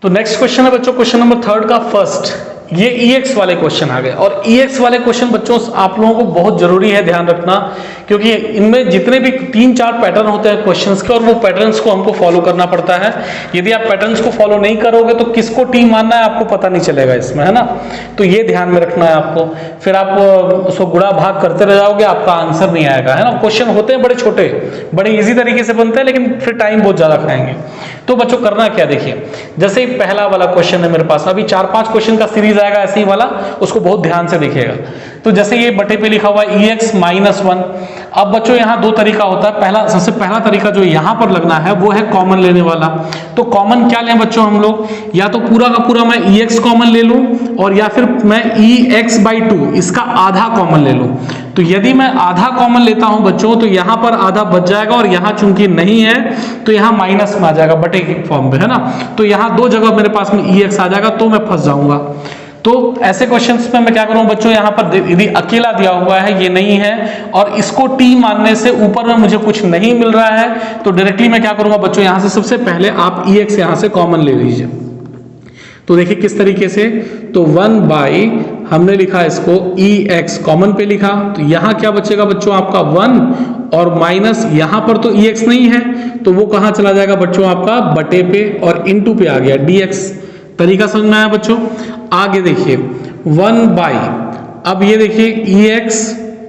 तो next question है बच्चों, क्वेश्चन नंबर 3 का फर्स्ट। ये EX वाले क्वेश्चन आ गए और EX वाले क्वेश्चन बच्चों आप लोगों को बहुत जरूरी है ध्यान रखना, क्योंकि इनमें जितने भी 3-4 पैटर्न होते हैं क्वेश्चंस के और वो पैटर्न्स को हमको फॉलो करना पड़ता है। यदि आप पैटर्न्स को फॉलो नहीं करोगे तो किसको टी मानना है आपको पता नहीं चलेगा इसमें, है ना। तो ये ध्यान में रखना है आपको, फिर आप उसको गुणा भाग करते रह जाओगे, आपका आंसर नहीं आएगा, है ना। क्वेश्चन होते हैं बड़े छोटे, बड़े ईजी तरीके से बनते हैं, लेकिन फिर टाइम बहुत ज्यादा खाएंगे। तो बच्चों करना क्या, देखिए जैसे ही पहला वाला क्वेश्चन है मेरे पास, अभी 4-5 क्वेश्चन का सीरीज आएगा ऐसे ही वाला, उसको बहुत ध्यान से देखिएगा। तो जैसे ये बटे पे लिखा हुआ है EX -1। अब बच्चों यहाँ दो तरीका होता है। सबसे पहला तरीका जो यहाँ पर लगना है वो है कॉमन लेने वाला। तो कॉमन क्या लें बच्चों हम लोग, या तो पूरा का पूरा मैं EX कॉमन ले लूं, और या फिर मैं EX/2 इसका आधा कॉमन ले लूं। तो यदि मैं आधा कॉमन लेता हूं बच्चों तो यहां पर आधा बच जाएगा, और यहां चूंकि नहीं है तो यहां माइनस में आ जाएगा बटे के फॉर्म में, है ना। तो यहां दो जगह मेरे पास में EX आ जाएगा, तो मैं फंस जाऊंगा। तो ऐसे क्वेश्चंस में मैं क्या करूं बच्चों, यहां पर यदि अकेला दिया हुआ है, ये नहीं है, और इसको टी मानने से ऊपर में मुझे कुछ नहीं मिल रहा है, तो डायरेक्टली मैं क्या करूंगा बच्चों, यहां से सबसे पहले आप EX यहां से कॉमन ले लीजिए। तो देखिए किस तरीके से, तो 1 हमने लिखा इसको EX कॉमन पे लिखा, तो यहां क्या बचेगा बच्चों आपका 1, और माइनस यहां पर तो EX नहीं है, तो वो कहां चला जाएगा बच्चों आपका बटे पे, और इनटू पे आ गया DX। तरीका समझ में आया बच्चों। आगे देखिए 1 अब ये देखिए EX,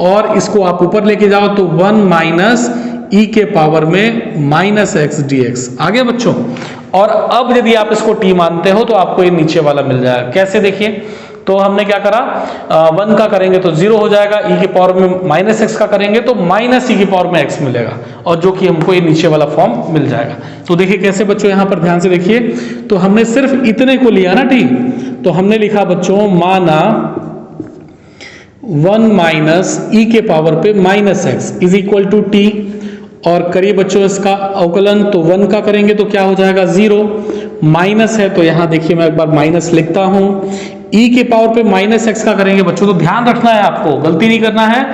और इसको आप ऊपर लेके जाओ तो 1 माइनस E के पावर में -x dx। आगे बच्चों, और अब यदि आप इसको t मानते हो तो आपको ये नीचे वाला मिल जाएगा। कैसे देखिए, तो हमने क्या करा, 1 का करेंगे तो 0 हो जाएगा, e के पावर में -x का करेंगे तो -e के पावर में x मिलेगा, और जो कि हमको ये नीचे वाला फॉर्म मिल जाएगा। तो देखिए कैसे बच्चों, यहां पर ध्यान से देखिए, तो हमने सिर्फ इतने को लिया ना t, तो हमने लिखा बच्चों माना 1 माइनस e के पावर पे -x is equal to t, और करिए बच्चों इसका अवकलन, तो 1 का करेंगे तो क्या हो जाएगा 0, माइनस है तो यहां देखिए मैं एक बार माइनस लिखता हूं, e के पावर पे -x का करेंगे बच्चों, तो ध्यान रखना है आपको, गलती नहीं करना है।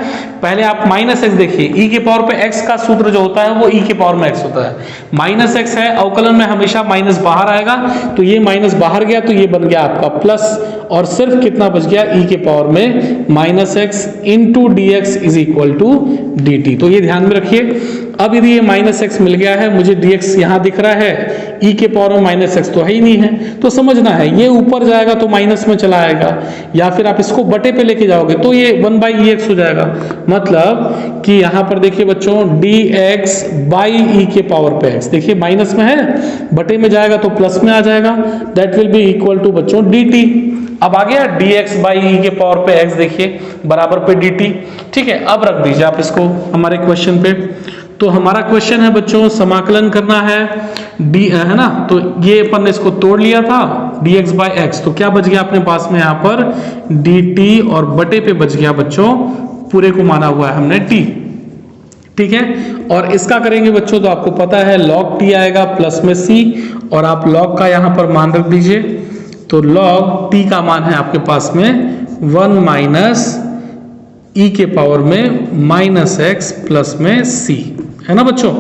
पहले आप -x देखिए, e के पावर पे x का सूत्र जो होता है वो e के पावर में x होता है, -x है, अवकलन में हमेशा माइनस बाहर आएगा, तो ये माइनस बाहर गया तो ये बन गया आपका प्लस, और सिर्फ कितना बच गया e के पावर में -x into dx is equal to dt। तो ये ध्यान में रखिए। अब यदि ये -x मिल गया है, मुझे dx यहां दिख रहा है, e के पावर में -x तो है ही नहीं है, तो समझना है ये ऊपर जाएगा तो माइनस में चला आएगा, या फिर आप इसको बटे पे लेके जाओगे तो ये 1/EX हो जाएगा। मतलब कि यहां पर देखिए बच्चों dx e के पावर पे x, देखिए माइनस में है, बटे में जाएगा तो प्लस में आ जाएगा, that will be equal to बच्चों dt। अब आ गया dx e के पावर पे x, देखिए बराबर पे dt। ठीक है, अब रख दीजिए आप इसको हमारे क्वेश्चन पे। तो हमारा क्वेश्चन है बच्चों समाकलन करना है d, है ना। तो ये अपन ने इसको तोड़ लिया था dx/x, तो क्या बच गया अपने पास में यहाँ पर dt, और बटे पे बच गया बच्चों, पूरे को माना हुआ है हमने t। ठीक है, और इसका करेंगे बच्चों तो आपको पता है log t आएगा प्लस में c, और आप log का यहाँ पर मान रख दीजिए, तो log t का मान है आपके पास में 1 माइनस e के पावर में -x प्लस में c, है ना बच्चों।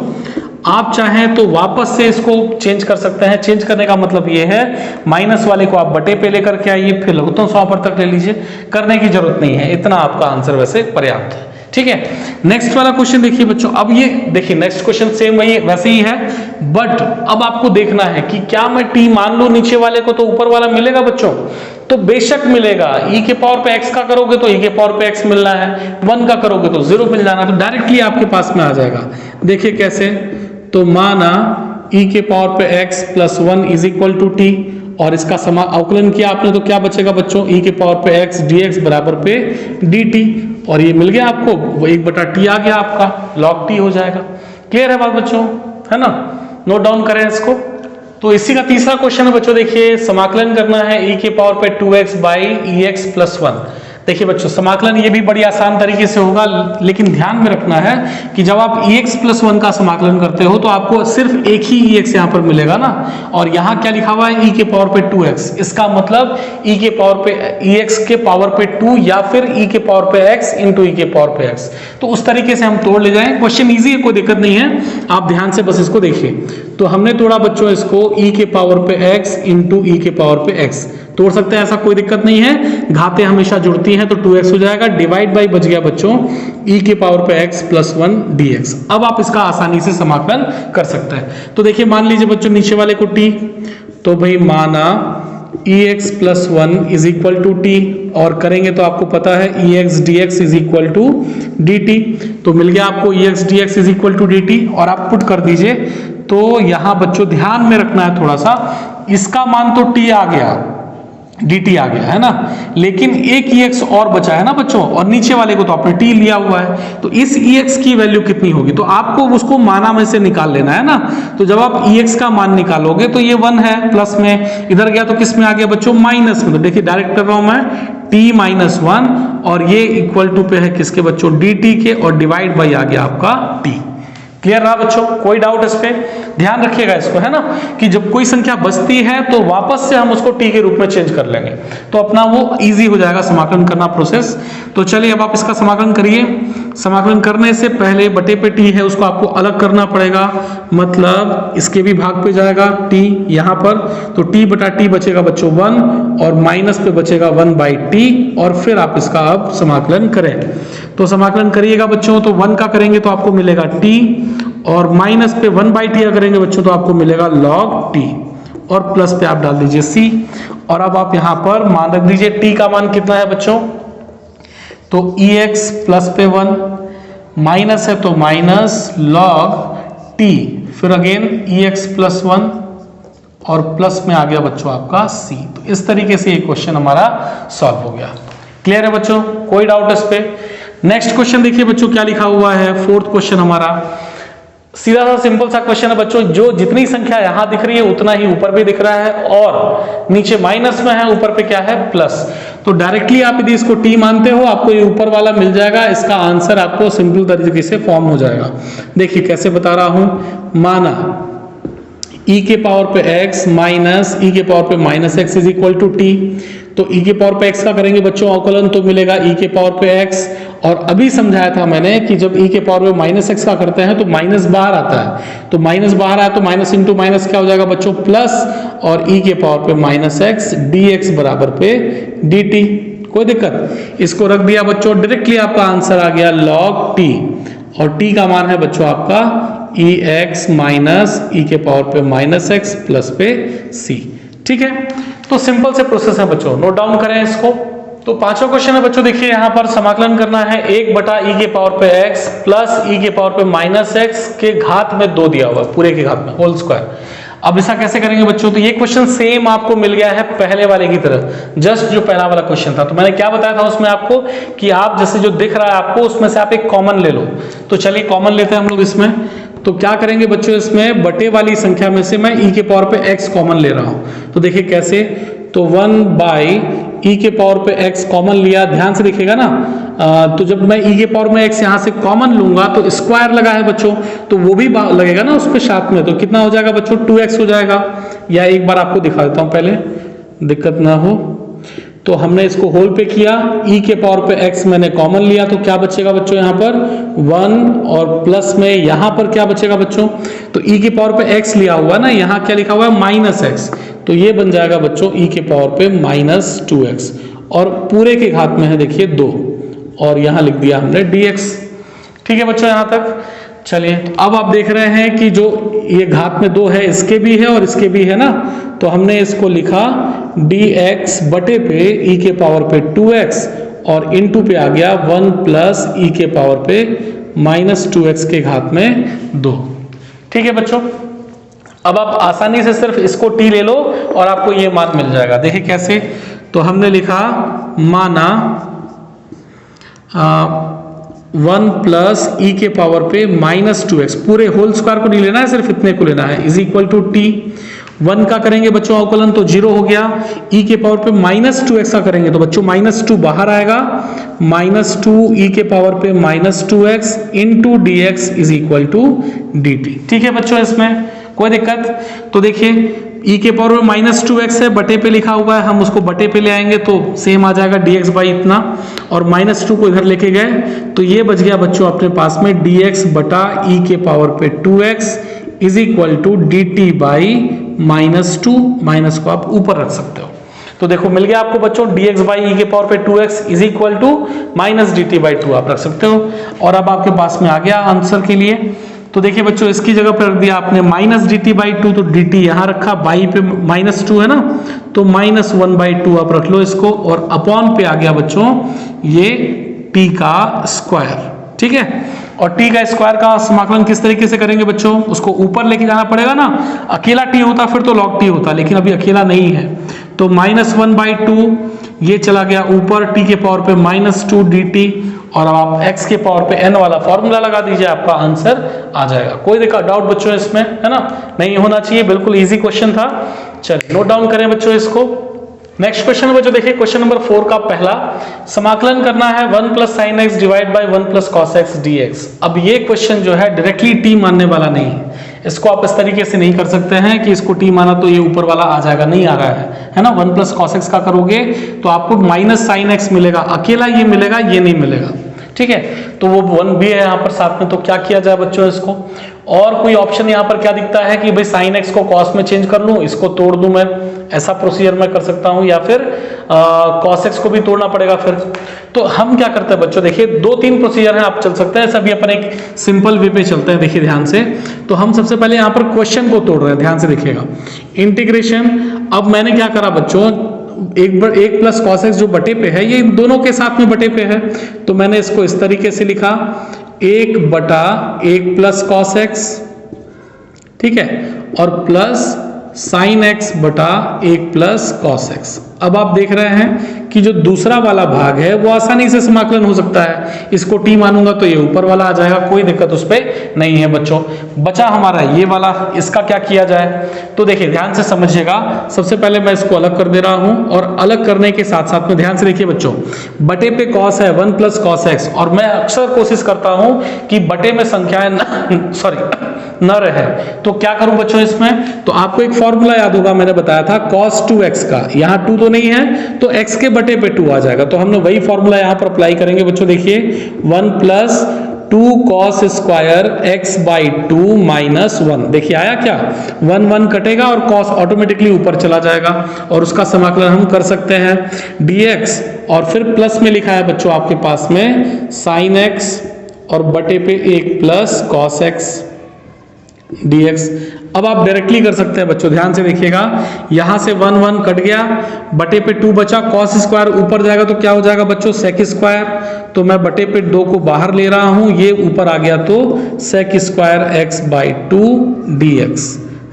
आप चाहें तो वापस से इसको चेंज कर सकते हैं। चेंज करने का मतलब ये है, माइनस वाले को आप बटे पे लेकर के आइए, फिर लघुत्तम समापन तक ले लीजिए, करने की जरूरत नहीं है, इतना आपका आंसर वैसे पर्याप्त है। ठीक है, नेक्स्ट वाला क्वेश्चन देखिए बच्चों। अब ये देखिए नेक्स्ट क्वेश्चन सेम वही वैसे ही है, बट अब आपको देखना है कि क्या मैं टी मान लूं नीचे वाले को तो ऊपर वाला मिलेगा बच्चों, तो बेशक मिलेगा। e के पावर पे x का करोगे तो e के पावर पे x मिलना है, 1 का करोगे तो 0 मिल जाना, तो डायरेक्टली आपके पास में आ जाएगा। देखिए कैसे, तो माना e के पावर पे x plus 1 is equal to t, और इसका अवकलन किया आपने तो क्या बचेगा बच्चों, e के पावर पे x dx बराबर पे dt, और ये मिल गया आपको, वो 1/t आ गया आपका, log t हो जाएगा। क्लियर है बात बच्चों, है ना। नोट डाउन करें इसको। तो इसी का तीसरा क्वेश्चन है बच्चों, देखिए समाकलन करना है e के पावर पे 2x/ex प्लस 1। देखिए बच्चों, समाकलन ये भी बड़ी आसान तरीके से होगा, लेकिन ध्यान में रखना है कि जब आप ex प्लस 1 का समाकलन करते हो तो आपको सिर्फ एक ही ex यहाँ पर मिलेगा ना, और यहाँ क्या लिखा हुआ है e के पावर पे 2x, इसका मतलब e के पावर पे ex के पावर पे 2 या फिर e के पावर पे x इंटू e के पावर पे x। तो उस तरीके से हम तोड़ ले जाएं। क्वेश्चन ईजी है, कोई दिक्कत नहीं है, आप ध्यान से बस इसको देखिए। तो हमने तोड़ा बच्चों इसको e के पावर पे x इंटू e के पावर पे x, तोड़ सकते हैं, ऐसा कोई दिक्कत नहीं है, घातें हमेशा जुड़ती हैं, तो 2x हो जाएगा, डिवाइड बाई बच गया बच्चों e के पावर पे x प्लस 1 dx। अब आप इसका आसानी से समाकलन कर सकते हैं। तो देखिए मान लीजिए बच्चों नीचे वाले को t, तो भाई माना ex plus 1 is equal to t, और करेंगे तो आपको पता है ex dx is equal to dt। तो मिल गया आपको ex dx is equal to dt, और आप पुट कर दीजिए। तो यहां बच्चों ध्यान में रखना है थोड़ा सा, इसका मान तो t आ गया, dt आ गया है ना, लेकिन एक ex और बचा है ना बच्चों, और नीचे वाले को तो आपने t लिया हुआ है, तो इस ex की वैल्यू कितनी होगी, तो आपको उसको माना में से निकाल लेना है ना। तो जब आप ex का मान निकालोगे तो ये 1 है प्लस में, इधर गया तो किस में आ गया बच्चों, माइनस में। तो देखिए डायरेक्ट कर रहा हूं मैं t माइनस 1, और ये इक्वल टू पे है किसके बच्चों, dt के, और डिवाइड बाई आ गया आपका t। क्लियर रहा बच्चों, कोई डाउट इस पे? ध्यान रखिएगा इसको, है ना, कि जब कोई संख्या बचती है तो वापस से हम उसको t के रूप में चेंज कर लेंगे, तो अपना वो इजी हो जाएगा समाकलन करना प्रोसेस। तो चलिए अब आप इसका समाकलन करिए। समाकलन करने से पहले बटे पे t है उसको आपको अलग करना पड़ेगा, मतलब इसके भी भाग पे जाएगा t यहाँ पर, तो t बटा t बचेगा बच्चों 1, और माइनस पे बचेगा 1 बाई टी, और फिर आप इसका अब समाकलन करें। तो समाकलन करिएगा बच्चों, तो 1 का करेंगे तो आपको मिलेगा t, और माइनस पे 1 बाई टी करेंगे बच्चों तो आपको मिलेगा log t, और प्लस पे आप डाल दीजिए c, और अब आप यहाँ पर मान रख दीजिए t का मान कितना है बच्चों, तो ex प्लस पे 1, माइनस है तो माइनस log t, फिर अगेन ex प्लस 1, और प्लस में आ गया बच्चों आपका c। तो इस तरीके से ये क्वेश्चन हमारा सॉल्व हो गया। क्लियर है बच्चों, कोई डाउट इस पे? नेक्स्ट क्वेश्चन देखिए बच्चों क्या लिखा हुआ है, फोर्थ क्वेश्चन हमारा सीधा सा सिंपल सा क्वेश्चन है बच्चों, जो जितनी संख्या यहां दिख रही है उतना ही ऊपर भी दिख रहा है, और नीचे माइनस में है, ऊपर पे क्या है, प्लस। तो डायरेक्टली आप यदि इसको t मानते हो आपको ये ऊपर वाला मिल जाएगा, इसका आंसर आपको सिंपल तरीके से फॉर्म हो जाएगा। देखिए कैसे बता रहा हूं, माना e के पावर पे x माइनस e के पावर पे minus x is equal to t, तो e के पावर पे x का करेंगे बच्चों अवकलन तो मिलेगा e के पावर पे x, और अभी समझाया था मैंने कि जब e के पावर पे माइनस x का करते हैं तो माइनस बाहर आता है, तो माइनस बाहर आया तो माइनस इंटू माइनस क्या हो जाएगा बच्चों, प्लस, और e के पावर पे माइनस x dx बराबर पे dt। कोई दिक्कत? इसको रख दिया बच्चों, डायरेक्टली आपका आंसर आ गया log t, और t का मान है बच्चों आपका ex माइनस e के पावर पे माइनस x प्लस पे c। ठीक है, तो सिंपल से प्रोसेस है बच्चों, नोट डाउन करें इसको। तो पांचवा क्वेश्चन है बच्चों, देखिए यहाँ पर समाकलन करना है 1 बटा e के पावर पे x प्लस e के पावर पे माइनस x के घात में 2 दिया हुआ है, पूरे के घात में, होल स्क्वायर। अब ऐसा कैसे करेंगे बच्चों, तो ये क्वेश्चन सेम आपको मिल गया है पहले वाले की तरह, जस्ट जो पहला वाला क्वेश्चन था। तो मैंने क्या बताया था उसमें आपको कि आप जैसे जो दिख रहा है आपको उसमें से आप एक कॉमन ले लो। तो चलिए कॉमन लेते हैं हम लोग इसमें। तो क्या करेंगे बच्चों, इसमें बटे वाली संख्या में से मैं e के पावर पे x कॉमन ले रहा हूं। तो देखिए कैसे, तो 1 बाई e के पावर पे x कॉमन लिया, ध्यान से देखिएगा ना। तो जब मैं e के पावर में x यहाँ से कॉमन लूंगा तो स्क्वायर लगा है बच्चों, तो वो भी लगेगा ना उस पे साथ में, तो कितना हो जाएगा बच्चों, 2x हो जाएगा। या एक बार आपको दिखा देता हूं पहले, दिक्कत ना हो। तो हमने इसको होल पे किया, e के पावर पे x मैंने कॉमन लिया, तो क्या बचेगा बच्चों यहाँ पर 1, और प्लस में यहाँ पर क्या बचेगा बच्चों, तो e के पावर पे x लिया हुआ ना, यहाँ क्या लिखा हुआ है माइनस x, तो ये बन जाएगा बच्चों e के पावर पे माइनस 2x, और पूरे के घात में है देखिए 2, और यहाँ लिख दिया हमने dx। ठीक है बच्चों यहाँ तक? चलिए तो अब आप देख रहे हैं कि जो ये घात में 2 है, इसके भी है और इसके भी है ना, तो हमने इसको लिखा dx बटे पे e के पावर पे 2x, और इनटू पे आ गया 1 प्लस e के पावर पे माइनस 2x के घात में 2। ठीक है बच्चों, अब आप आसानी से सिर्फ इसको t ले लो और आपको ये मान मिल जाएगा। देखिए कैसे, तो हमने लिखा माना 1 प्लस e के पावर पे माइनस 2x, पूरे होल स्क्वायर को नहीं लेना है, सिर्फ इतने को लेना है, इज इक्वल टू t, 1 का करेंगे बच्चों अवकलन तो 0 हो गया। e के पावर पे -2x का करेंगे तो बच्चों -2 बाहर आएगा, -2 e के पावर पे -2x into dx is equal to dt। ठीक है बच्चों, इसमें कोई दिक्कत? तो देखिए e के पावर में -2x है, बटे पे लिखा हुआ है, हम उसको बटे पे ले आएंगे तो सेम आ जाएगा dx बाई इतना, और -2 को इधर लेके गए तो ये बच गया बच्चों अपने पास में dx बटा e के पावर पे 2x is equal to dt by -2, minus को आप ऊपर रख सकते हो। तो देखो मिल गया आपको बच्चों dx बाई e के पावर पे 2x is equal to -dt by 2 आप रख सकते हो। और अब आपके पास में आ गया आंसर के लिए। तो देखिए बच्चों इसकी जगह पे रख दिया आपने -dt बाई 2, तो dt यहाँ रखा, बाई पे -2 है ना, तो -1 बाई 2 आप रख लो इसको, और अपॉन पे आ गया बच्चों ये t का स्क्वायर। ठीक है, और t का स्क्वायर का समाकलन किस तरीके से करेंगे बच्चों? उसको ऊपर लेके जाना पड़ेगा ना, अकेला t होता फिर तो log t होता, लेकिन अभी अकेला नहीं है, तो -1 बाई 2 ये चला गया ऊपर, t के पावर पे -2 dt, और अब आप x के पावर पे n वाला फॉर्मूला लगा दीजिए, आपका आंसर आ जाएगा। कोई डाउट बच्चों इसमें, है ना? नहीं होना चाहिए, बिल्कुल इजी क्वेश्चन था। चलिए नोट डाउन करें बच्चों इसको। नेक्स्ट क्वेश्चन बच्चों देखिए, क्वेश्चन नंबर 4 का पहला समाकलन करना है 1 plus sine x divide by 1 plus cos x D x. अब ये क्वेश्चन जो है डायरेक्टली टी मानने वाला नहीं है, इसको आप इस तरीके से नहीं कर सकते हैं कि इसको टी माना तो ये ऊपर वाला आ जाएगा, नहीं आ रहा है ना। 1 प्लस कॉस एक्स का करोगे तो आपको माइनस साइन एक्स मिलेगा, अकेला ये मिलेगा, ये नहीं मिलेगा। ठीक है, तो वो 1 भी है यहाँ पर साथ में, तो क्या किया जाए बच्चों इसको? और कोई ऑप्शन यहाँ पर क्या दिखता है कि भाई साइन एक्स को कॉस में चेंज कर लूं, इसको तोड़ दूं मैं, ऐसा प्रोसीजर मैं कर सकता हूं, या फिर कॉस एक्स को भी तोड़ना पड़ेगा फिर। तो हम क्या करते हैं बच्चों, देखिए 2-3 प्रोसीजर हैं, आप चल सकते हैं, सभी अपन एक सिंपल वे पे चलते हैं। देखिए ध्यान से, तो हम सबसे पहले यहाँ पर क्वेश्चन को तोड़ रहे हैं, ध्यान से देखिएगा। इंटीग्रेशन, अब मैंने क्या करा बच्चों, एक प्लस कॉस एक्स जो बटे पे है, ये इन दोनों के साथ में बटे पे है, तो मैंने इसको इस तरीके से लिखा, 1 बटा 1 प्लस कॉस एक्स, ठीक है, और प्लस साइन एक्स बटा 1 प्लस कॉस एक्स। अब आप देख रहे हैं कि जो दूसरा वाला भाग है वो आसानी से समाकलन हो सकता है, इसको टी मानूंगा तो ये ऊपर वाला आ जाएगा, कोई दिक्कत उस पर नहीं है बच्चों। बचा हमारा ये वाला, इसका क्या किया जाए? तो देखिए ध्यान से समझिएगा, सबसे पहले मैं इसको अलग कर दे रहा हूं, और अलग करने के साथ साथ में ध्यान से देखिए बच्चों, बटे पे कॉस है 1 प्लस कॉस एक्स, और मैं अक्सर कोशिश करता हूं कि बटे में संख्याएं न रहे, तो क्या करूं बच्चों इसमें? तो आपको एक फॉर्मूला याद होगा, मैंने बताया था cos 2x का, यहां 2 तो नहीं है तो x के बटे पे 2 आ जाएगा, तो हमने वही फॉर्मूला यहां पर अप्लाई करेंगे बच्चों। देखिए 1 plus 2 cos square x by 2 minus 1, देखिए आया क्या, 1 कटेगा और cos ऑटोमेटिकली ऊपर चला जाएगा, और उसका समाकलन हम कर सकते हैं dx, और फिर प्लस में लिखा है बच्चों आपके पास में sin x, और बटे पे 1 प्लस cos x dx। अब आप डायरेक्टली कर सकते हैं बच्चों, ध्यान से देखिएगा, यहां से 1 कट गया, बटे पे 2 बचा, cos स्क्वायर ऊपर जाएगा तो क्या हो जाएगा बच्चों, sec स्क्वायर, तो मैं बटे पे 2 को बाहर ले रहा हूं, ये ऊपर आ गया तो sec square x by 2 dx,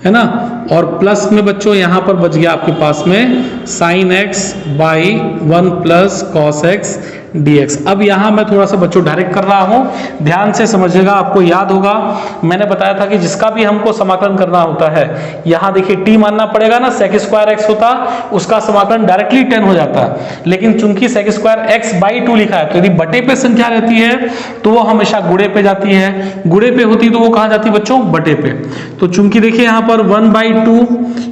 है ना। और प्लस में बच्चों यहां पर बच गया आपके पास में sin x by 1 plus cos x dx। अब यहां मैं थोड़ा सा बच्चों डायरेक्ट कर रहा हूं, ध्यान से समझिएगा। आपको याद होगा मैंने बताया था कि जिसका भी हमको समाकलन करना होता है, यहां देखिए t मानना पड़ेगा ना, sec स्क्वायर x होता, उसका समाकलन डायरेक्टली 10 हो जाता है, लेकिन चूंकि sec स्क्वायर x बाई 2 लिखा है, तो यदि बटे पे संख्या रहती है तो वो हमेशा गुणे पे जाती है, गुणे पे होती तो वो कहां जाती बच्चों, बटे पे। तो चूंकि देखिए यहां पर 1/2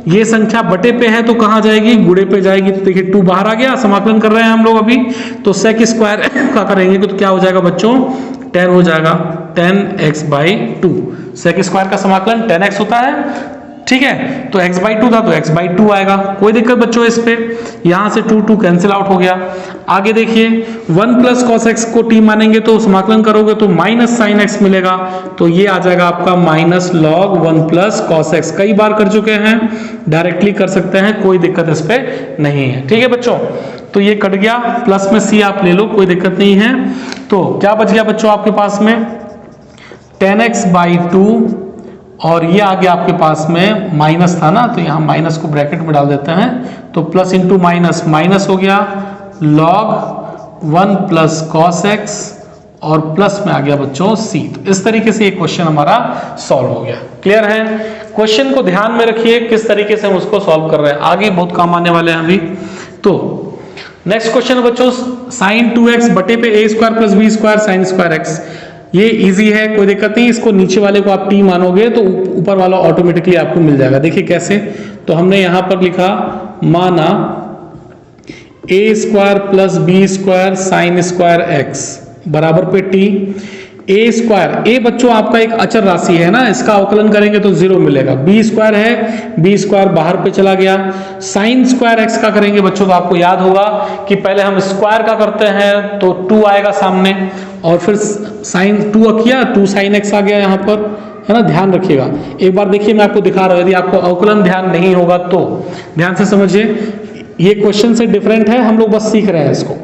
ये संख्या बटे पे है तो कहां जाएगी, गुणे पे जाएगी, तो देखिए 2 बाहर आ गया, समाकलन कर रहे हैं हम लोग अभी, तो sec स्क्वायर का करेंगे तो क्या हो जाएगा बच्चों, 10 हो जाएगा, 10x बाई 2। sec स्क्वायर का समाकलन 10x होता है, ठीक है, तो x बाई 2 था तो x बाई 2 आएगा, कोई दिक्कत बच्चों इस पे, यहां से 2 कैंसिल आउट हो गया। आगे देखिए 1 प्लस कॉस एक्स को t मानेंगे तो समाकलन करोगे तो माइनस साइन एक्स मिलेगा, तो ये आ जाएगा आपका minus log 1 plus cos x. कई बार कर चुके हैं, डायरेक्टली कर सकते हैं, कोई दिक्कत इस पे नहीं है, ठीक है बच्चों। तो ये कट गया, प्लस में c आप ले लो, कोई दिक्कत नहीं है। तो क्या बच गया बच्चों आपके पास में, 10x बाई 2, और ये आ गया आपके पास में माइनस था ना, तो यहाँ माइनस को ब्रैकेट में डाल देते हैं, तो प्लस इंटू माइनस माइनस हो गया, लॉग 1 प्लस कॉस एक्स, और प्लस में आ गया बच्चों c। तो इस तरीके से ये क्वेश्चन हमारा सॉल्व हो गया। क्लियर है, क्वेश्चन को ध्यान में रखिए किस तरीके से हम उसको सॉल्व कर रहे हैं, आगे बहुत काम आने वाले हैं अभी। तो नेक्स्ट क्वेश्चन है बच्चों, साइन 2x बटे पे a square plus b square sine square x। ये इजी है, कोई दिक्कत नहीं। इसको नीचे वाले को आप t मानोगे तो ऊपर वाला ऑटोमेटिकली आपको मिल जाएगा। देखिए कैसे, तो हमने यहां पर लिखा माना a square plus b square sine square x बराबर पे t। ए स्क्वायर, ए बच्चों आपका एक अचर राशि है ना, इसका अवकलन करेंगे तो 0 मिलेगा। बी स्क्वायर है, बी स्क्वायर बाहर पे चला गया। साइन स्क्वायर एक्स का करेंगे बच्चों तो आपको याद होगा कि पहले हम स्क्वायर का करते हैं तो 2 आएगा सामने, और फिर साइन 2 किया, 2 साइन एक्स आ गया यहाँ पर, है ना। ध्यान रखिएगा, एक बार देखिए मैं आपको दिखा रहा हूं, यदि आपको अवकलन ध्यान नहीं होगा तो ध्यान से समझिए। ये क्वेश्चन से डिफरेंट है, हम लोग बस सीख रहे हैं इसको।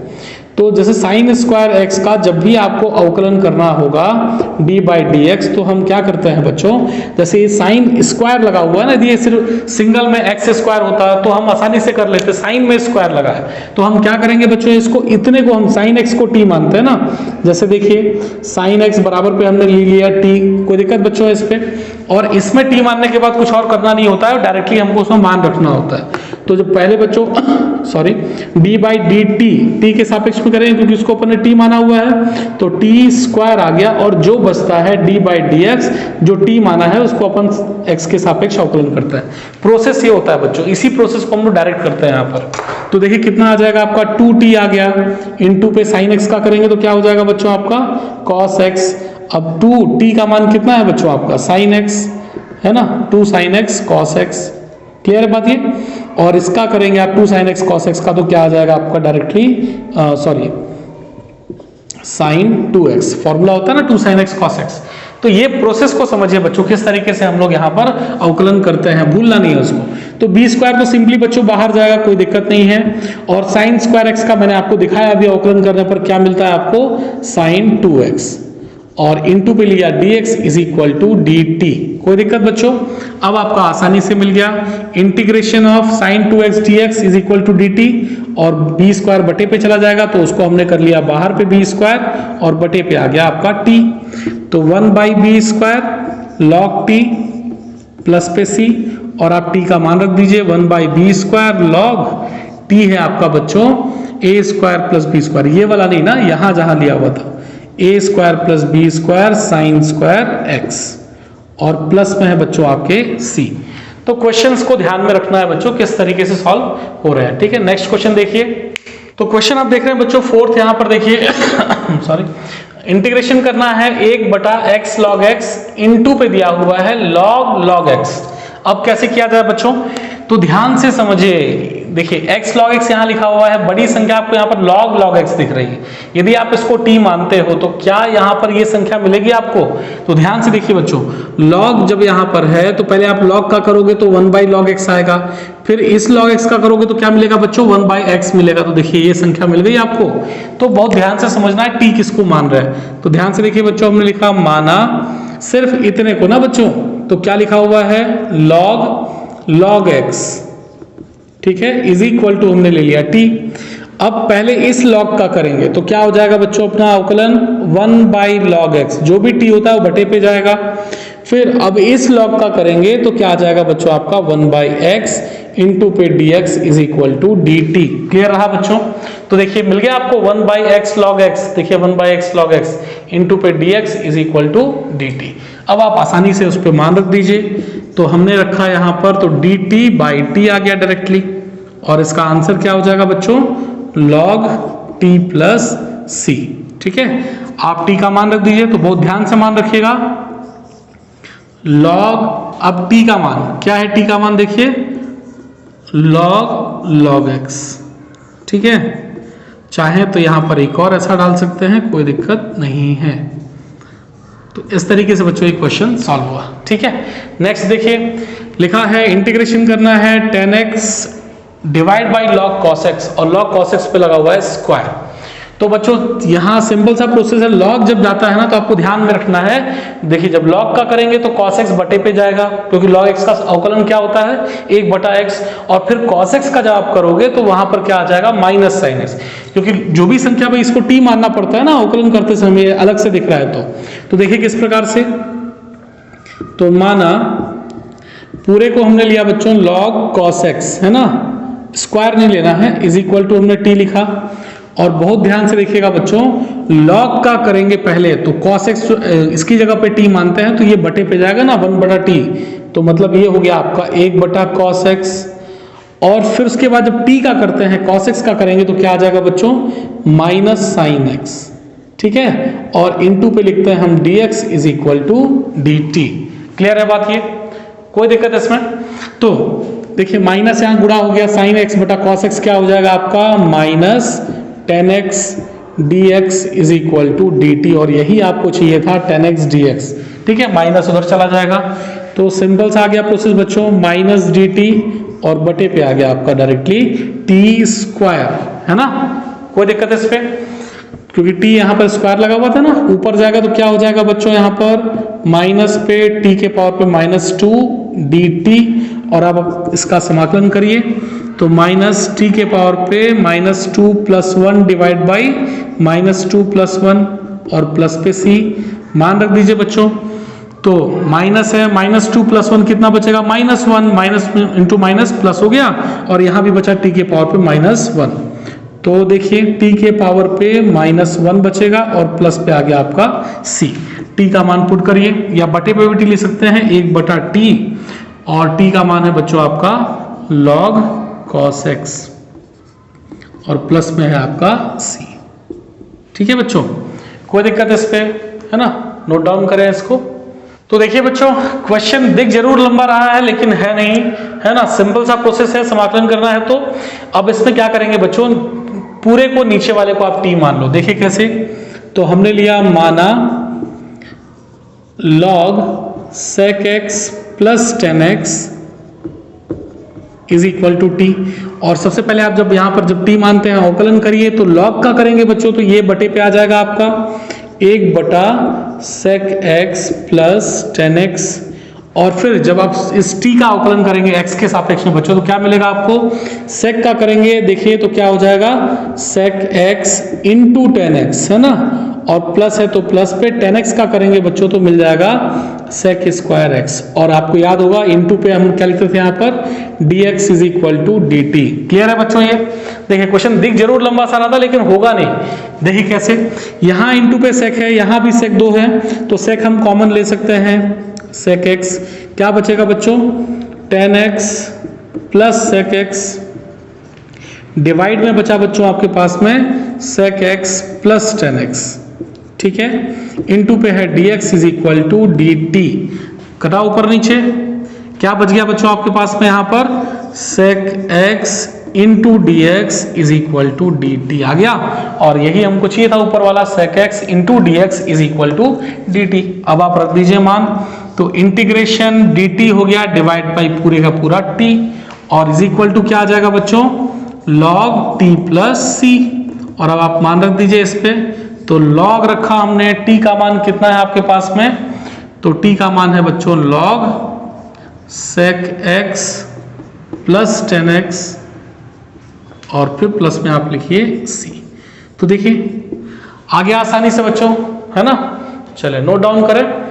तो जैसे साइन स्क्वायर एक्स का जब भी आपको अवकलन करना होगा d बाई डी एक्स, तो हम क्या करते हैं बच्चों, जैसे ये साइन स्क्वायर लगा हुआ है ना, यदि ये सिर्फ सिंगल में एक्स स्क्वायर होता है तो हम आसानी से कर लेते, साइन में स्क्वायर लगा है तो हम क्या करेंगे बच्चों, इसको इतने को हम साइन एक्स को t मानते हैं ना। जैसे देखिए साइन एक्स बराबर पे हमने ले लिया t, कोई दिक्कत बच्चों है इस पे, और इसमें t मानने के बाद कुछ और करना नहीं होता है, डायरेक्टली हमको उसमें मान रखना होता है। तो जब पहले बच्चों sorry d by D T के सापेक्ष में करेंगे क्योंकि उसको अपन ने t माना हुआ है, तो t स्क्वायर आ गया, और जो बचता है d बाई डी एक्स, जो t माना है उसको अपन x के सापेक्ष अवकलन करते हैं। प्रोसेस ये होता है बच्चों, इसी प्रोसेस को हम लोग डायरेक्ट करते हैं यहाँ पर। तो देखिए कितना आ जाएगा आपका 2t आ गया, इनटू पे साइन x का करेंगे तो क्या हो जाएगा बच्चों आपका cos x। अब 2t का मान कितना है बच्चों आपका साइन x, है ना, 2 sine x cos x। Clear है बात ये। और इसका करेंगे आप 2 साइन एक्स कॉस एक्स का, तो क्या आ जाएगा आपका directly sorry sine 2x, formula होता है ना 2 साइन एक्स कॉस एक्स। तो ये प्रोसेस को समझिए बच्चों, किस तरीके से हम लोग यहाँ पर अवकलन करते हैं, भूलना नहीं है उसको। तो बी स्क्वायर तो सिंपली बच्चों बाहर जाएगा, कोई दिक्कत नहीं है। और साइन स्क्वायर एक्स का मैंने आपको दिखाया अभी, अवकलन करने पर क्या मिलता है आपको साइन 2x, और इनटू पे लिया dx is equal to dt। कोई दिक्कत बच्चों, अब आपका आसानी से मिल गया integration of sine 2x dx is equal to dt, और b स्क्वायर बटे पे चला जाएगा तो उसको हमने कर लिया बाहर पे b स्क्वायर, और बटे पे आ गया आपका t। तो 1 by b square log t plus पे c, और आप t का मान रख दीजिए 1 by b square log t है आपका बच्चों a square plus b square, ये वाला नहीं ना, यहां जहां लिया हुआ था a square plus b square sine square x, और प्लस में है बच्चों आपके c। तो क्वेश्चंस को ध्यान में रखना है बच्चों, किस तरीके से सॉल्व हो रहे हैं। ठीक है, नेक्स्ट क्वेश्चन देखिए। तो क्वेश्चन आप देख रहे हैं बच्चों फोर्थ, यहां पर देखिए सॉरी, इंटीग्रेशन करना है 1 बटा x log x, इनटू पे दिया हुआ है log x। अब कैसे किया जाए बच्चों, तो ध्यान से समझिए। देखिए x log x यहाँ लिखा हुआ है, बड़ी संख्या आपको यहाँ पर log x दिख रही है। यदि आप इसको t मानते हो तो क्या यहाँ पर ये संख्या मिलेगी आपको, तो ध्यान से देखिए बच्चों, log जब यहाँ पर है तो पहले आप log का करोगे तो 1 बाई log x आएगा, फिर इस log x का करोगे तो क्या मिलेगा बच्चों 1 बाई x मिलेगा। तो देखिए ये संख्या मिल गई आपको। तो बहुत ध्यान से समझना है t किसको मान रहा है। तो ध्यान से देखिए बच्चों, हमने लिखा माना सिर्फ इतने को ना बच्चों, तो क्या लिखा हुआ है log x, ठीक है, इज इक्वल टू हमने ले लिया t। अब पहले इस log का करेंगे तो क्या हो जाएगा बच्चों अपना अवकलन 1 बाई log x, जो भी t होता है वो बटे पे जाएगा। फिर अब इस log का करेंगे तो क्या आ जाएगा बच्चों आपका 1 बाई x इंटू पे dx is equal to dt। Clear रहा बच्चों। तो देखिए मिल गया आपको 1 बाई x log x, देखिए 1 by x log x into पे dx is equal to dt। अब आप आसानी से उस पर मान रख दीजिए, तो हमने रखा यहाँ पर, तो dt बाई t आ गया डायरेक्टली, और इसका आंसर क्या हो जाएगा बच्चों log t प्लस c। ठीक है, आप t का मान रख दीजिए, तो बहुत ध्यान से मान रखिएगा log, अब t का मान क्या है, t का मान देखिए log x। ठीक है, चाहे तो यहां पर एक और ऐसा डाल सकते हैं, कोई दिक्कत नहीं है। तो इस तरीके से बच्चों एक क्वेश्चन सॉल्व हुआ। ठीक है, नेक्स्ट देखिए, लिखा है इंटीग्रेशन करना है 10x divide by log cos x, और log cos x पे लगा हुआ है स्क्वायर। तो बच्चों यहाँ सिंपल सा प्रोसेस है, log जब जाता है ना तो आपको ध्यान में रखना है। देखिए जब log का करेंगे तो cos x बटे पे जाएगा, क्योंकि log x का अवकलन क्या होता है 1 बटा x, और फिर cos x का जब आप करोगे तो वहां पर क्या आ जाएगा माइनस साइन x, क्योंकि जो भी संख्या पे इसको t मानना पड़ता है ना अवकलन करते समय, अलग से दिख रहा है। तो देखिए किस प्रकार से, तो माना पूरे को हमने लिया बच्चों log cos x, है ना, स्क्वायर नहीं लेना है, इज इक्वल टू हमने t लिखा। और बहुत ध्यान से देखिएगा बच्चों, log का करेंगे पहले तो cos x इसकी जगह पे t मानते हैं तो ये बटे पे जाएगा ना 1/t, तो मतलब ये हो गया आपका 1/cos x। और फिर उसके बाद जब t का करते हैं cos x का करेंगे तो क्या आ जाएगा बच्चों, -sin x, ठीक है। और इनटू पे लिखते हैं हम dx is equal to dt। Clear है बात, ये कोई दिक्कत है इसमें? तो देखिए माइनस यहाँ गुणा हो गया, sin x बटा cos x क्या हो जाएगा आपका -10x dx is equal to dt। और यही आपको चाहिए था 10x dx, ठीक है, माइनस उधर चला जाएगा। तो सिंपल सा आ गया प्रोसेस बच्चों, -dt और बटे पे आ गया आपका डायरेक्टली t², है ना। कोई दिक्कत है इस पे? क्योंकि t यहाँ पर स्क्वायर लगा हुआ था ना, ऊपर जाएगा तो क्या हो जाएगा बच्चों, यहाँ पर माइनस पे t के पावर पे -2 dt। और अब आप इसका समाकलन करिए तो -t के पावर पे -2 + 1 डिवाइड बाई -2 + 1 और प्लस पे c मान रख दीजिए बच्चों। तो माइनस है, -2 + 1 कितना बचेगा, -1, माइनस इंटू माइनस प्लस हो गया, और यहाँ भी बचा t के पावर पे -1। तो देखिए t के पावर पे -1 बचेगा और प्लस पे आ गया आपका c। t का मान पुट करिए, या बटे पे भी t ले सकते हैं, 1/t, और t का मान है बच्चों आपका log cos x, और प्लस में है आपका c। ठीक है बच्चों, कोई दिक्कत है इस पे, है ना, नोट डाउन करें इसको। तो देखिए बच्चों, क्वेश्चन दिख जरूर लंबा रहा है लेकिन है नहीं, है ना, सिंपल सा प्रोसेस है, समाकलन करना है। तो अब इसमें क्या करेंगे बच्चों, पूरे को नीचे वाले को आप t मान लो। देखिए कैसे, तो हमने लिया माना log sec x plus 10x is equal to t। और सबसे पहले आप जब यहां पर जब t मानते हैं अवकलन करिए तो log का करेंगे बच्चों तो ये बटे पे आ जाएगा आपका 1/sec x प्लस 10x। और फिर जब आप इस t का अवकलन करेंगे x के सापेक्ष में बच्चों तो क्या मिलेगा आपको, sec का करेंगे देखिए तो क्या हो जाएगा sec x इंटू 10x, है ना, और प्लस है तो प्लस पे 10x का करेंगे बच्चों तो मिल जाएगा sec² x। और आपको याद होगा इनटू पे हम क्या लिखते थे यहाँ पर, dx is equal to dt। Clear है बच्चों? ये देखिए क्वेश्चन दिख जरूर लंबा सा रहा था लेकिन होगा नहीं। देखिए कैसे, यहाँ इनटू पे sec है, यहाँ भी sec 2 है, तो sec हम कॉमन ले सकते हैं, sec x क्या बचेगा बच्चों, 10x plus sec x divide में बचा बच्चों आपके पास में sec x प्लस 10x, ठीक है, इनटू पे है dx is equal to dt। कटा ऊपर नीचे, क्या बच गया बच्चों आपके पास में यहाँ पर, sec x into dx is equal to dt आ गया। और यही हमको चाहिए था ऊपर वाला, sec x into dx is equal to dt। अब आप रख दीजिए मान, तो इंटीग्रेशन dt हो गया डिवाइड बाई पूरे का पूरा t, और इज इक्वल टू क्या आ जाएगा बच्चों, log t प्लस c। और अब आप मान रख दीजिए इस पे, तो log रखा हमने, t का मान कितना है आपके पास में, तो t का मान है बच्चों log sec x plus 10x, और फिर प्लस में आप लिखिए c। तो देखिए आ गया आसानी से बच्चों, है ना। चले नोट डाउन करें।